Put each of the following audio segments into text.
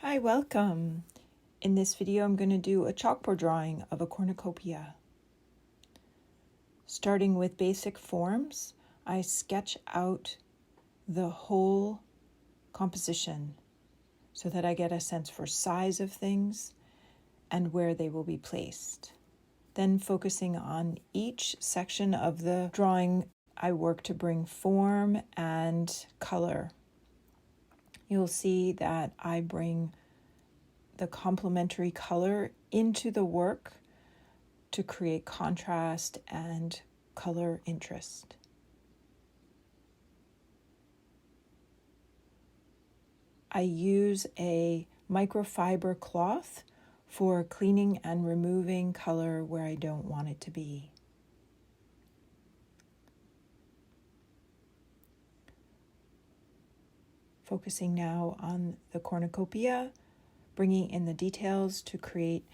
Hi, welcome. In this video, I'm going to do a chalkboard drawing of a cornucopia. Starting with basic forms, I sketch out the whole composition so that I get a sense for size of things and where they will be placed. Then focusing on each section of the drawing, I work to bring form and color. You'll see that I bring the complementary color into the work to create contrast and color interest. I use a microfiber cloth for cleaning and removing color where I don't want it to be. Focusing now on the cornucopia, bringing in the details to create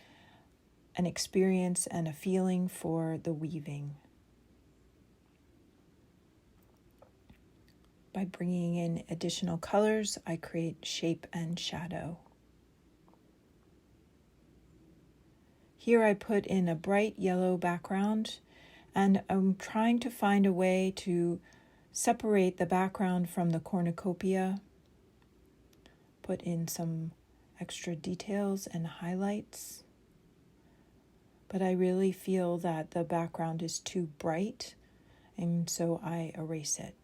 an experience and a feeling for the weaving. By bringing in additional colors, I create shape and shadow. Here I put in a bright yellow background, and I'm trying to find a way to separate the background from the cornucopia, put in some extra details and highlights. But I really feel that the background is too bright, and so I erase it.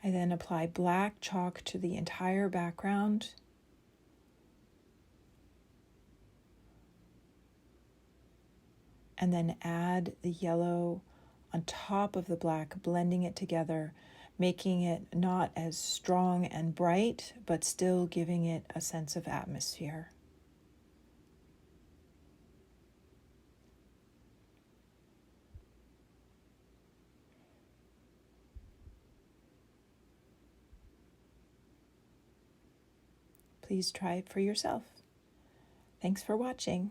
I then apply black chalk to the entire background. And then add the yellow on top of the black, blending it together, making it not as strong and bright, but still giving it a sense of atmosphere. Please try it for yourself. Thanks for watching.